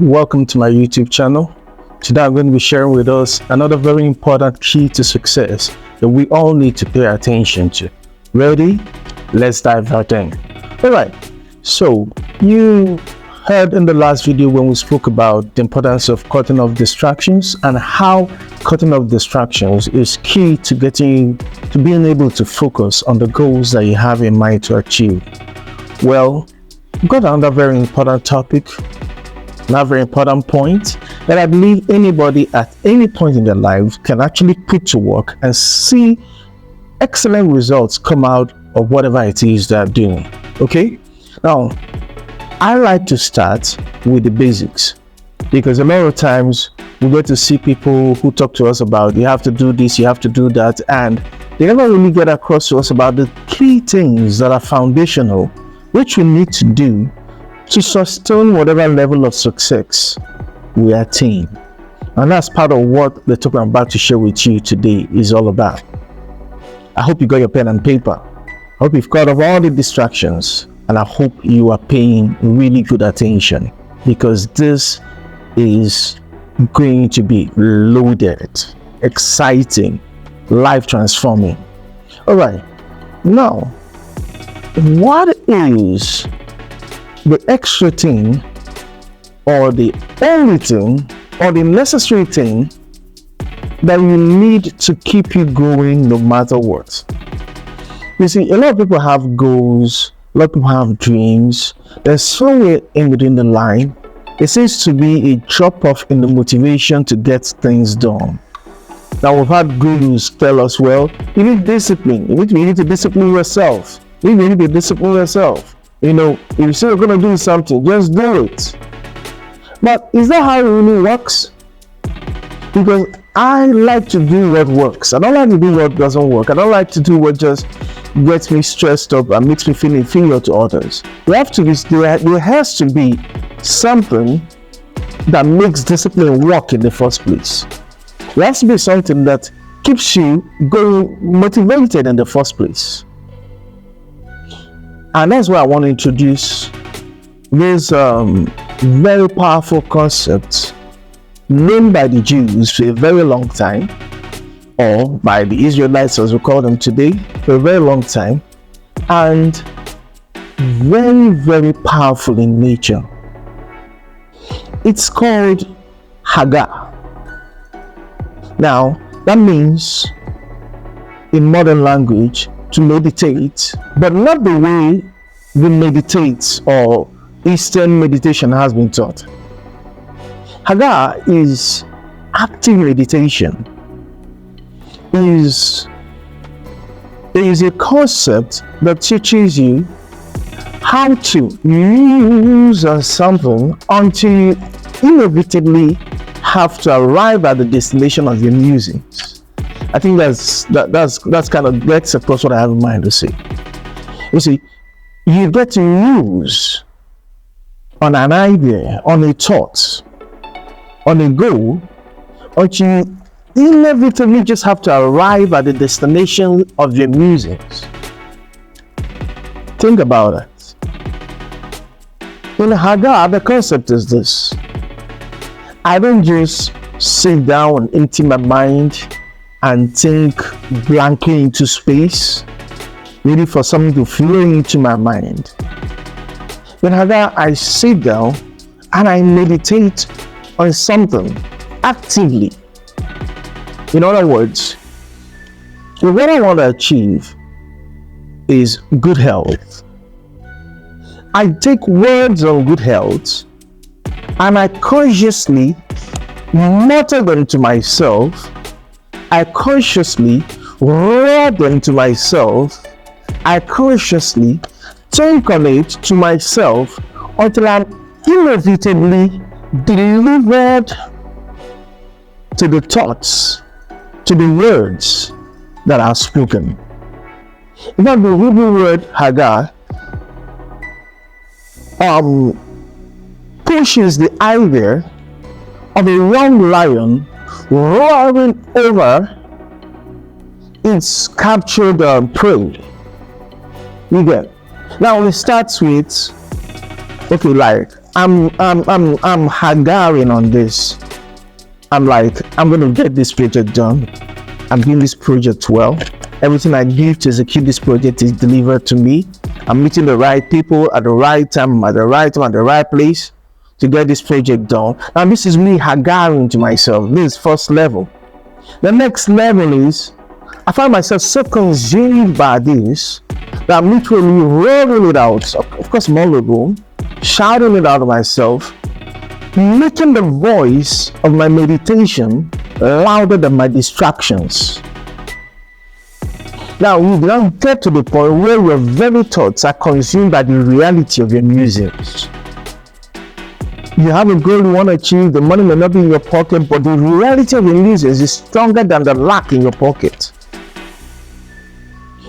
welcome to my YouTube channel. Today I'm going to be sharing with us another very important key to success that we all need to pay attention to. Ready? Let's dive right in. Alright, so you heard in the last video when we spoke about the importance of cutting off distractions and how cutting off distractions is key to being able to focus on the goals that you have in mind to achieve. Well, we've got another very important topic, another very important point that I believe anybody at any point in their life can actually put to work and see excellent results come out of whatever it is they're doing. Okay, now I like to start with the basics, because a lot of times we go to see people who talk to us about you have to do this, you have to do that, and they never really get across to us about the key things that are foundational which we need to do to sustain whatever level of success we attain. And that's part of what the topic I'm about to share with you today is all about. I hope you got your pen and paper. I hope you've cut off all the distractions, and I hope you are paying really good attention, because this is going to be loaded, exciting, life transforming. All right, now what is the extra thing, or the only thing, or the necessary thing that you need to keep you going no matter what? You see, a lot of people have goals, a lot of people have dreams. There's somewhere in between the line, there seems to be a drop off in the motivation to get things done. Now, we've had gurus tell us, well, you need discipline. You need to discipline yourself. You need to discipline yourself. You know, if you say you're going to do something, just do it. But is that how it really works? Because I like to do what works. I don't like to do what doesn't work. I don't like to do what just gets me stressed up and makes me feel inferior to others. There has to be something that makes discipline work in the first place. There has to be something that keeps you going motivated in the first place. And that's why I want to introduce this very powerful concept known by the Jews for a very long time, or by the Israelites as we call them today, for a very long time, and very, very powerful in nature. It's called Haggah. Now, that means, in modern language, to meditate, but not the way we meditate or Eastern meditation has been taught. Haggah is active meditation. It is a concept that teaches you how to use something until you inevitably have to arrive at the destination of your musings. I think that's kind of gets across what I have in mind to say. You see, you get to use on an idea, on a thought, on a goal, until you inevitably just have to arrive at the destination of your musings. Think about it. In Haggah, the concept is this: I don't just sit down and empty my mind and think blankly into space, waiting for something to flow into my mind. In Haggah, I sit down and I meditate on something actively. In other words, what I want to achieve is good health. I take words on good health and I consciously mutter them to myself. I consciously roar them to myself. I consciously think on it to myself until I'm inevitably delivered to the thoughts, to the words that are spoken. In fact, the Hebrew word Haggah pushes the idea of a young lion roaring over its captured prey. You get. Now it starts with, okay, like I'm haggling on this. I'm like, I'm gonna get this project done. I'm doing this project well. Everything I give to execute this project is delivered to me. I'm meeting the right people at the right time, at the right place to get this project done. And this is me haggling to myself. This is first level. The next level is I find myself so consumed by this that I'm literally rolling it out. Of course, multiple, shouting it out of myself, making the voice of my meditation louder than my distractions. Now, we now get to the point where your very thoughts are consumed by the reality of your musings. You have a goal you want to achieve, the money may not be in your pocket, but the reality of your musings is stronger than the lack in your pocket.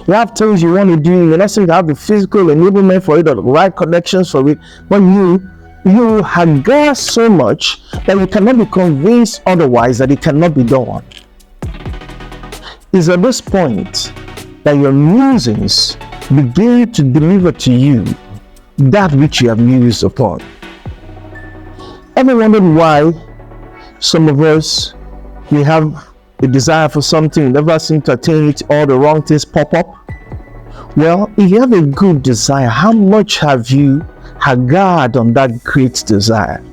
You have things you want to do, you're not necessarily have the physical enablement for it or the right connections for it, but you haggle so much that you cannot be convinced otherwise that it cannot be done. It's at this point that your musings begin to deliver to you that which you have mused upon. Ever wondered why some of us, we have a desire for something, never seem to attain it, all the wrong things pop up? Well, if you have a good desire, how much have you haggard on that great desire?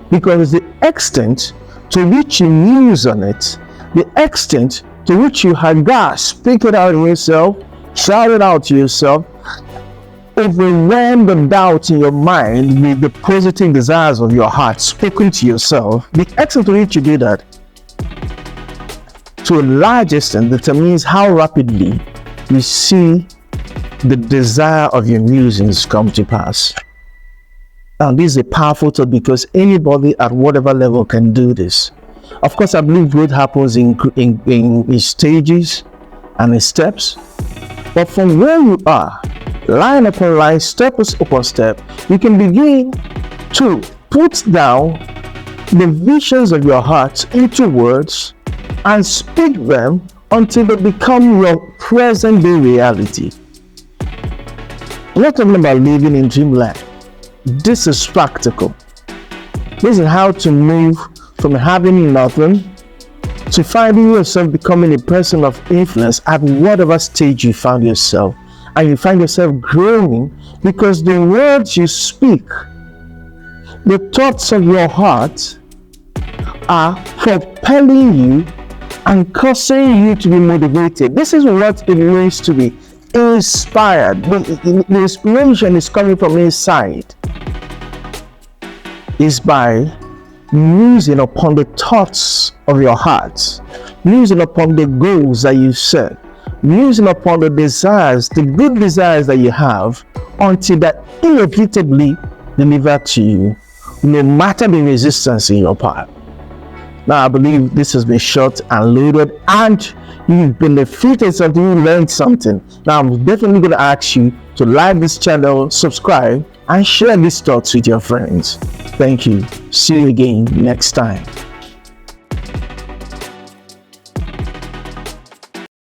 Because the extent to which you muse on it, the extent to which you haggard, speak it out in yourself, shout it out to yourself, overwhelm the doubt in your mind with the positive desires of your heart spoken to yourself, the extent to which you do that, to a large extent, determines how rapidly you see the desire of your musings come to pass. Now, this is a powerful thought because anybody at whatever level can do this. Of course, I believe growth happens in stages and in steps. But from where you are, line upon line, step upon step, you can begin to put down the visions of your heart into words and speak them until they become your present day reality. We're not talking about living in dreamland. This is practical. This is how to move from having nothing to finding yourself becoming a person of influence at whatever stage you found yourself. And you find yourself growing because the words you speak, the thoughts of your heart are propelling you and causing you to be motivated. This is what it means to be inspired. The inspiration is coming from inside. It's by musing upon the thoughts of your heart, musing upon the goals that you set, musing upon the desires, the good desires that you have, until that inevitably deliver to you, no matter the resistance in your path. Now, I believe this has been short and loaded, and you've benefited something, you learned something. Now, I'm definitely going to ask you to like this channel, subscribe, and share these thoughts with your friends. Thank you. See you again next time.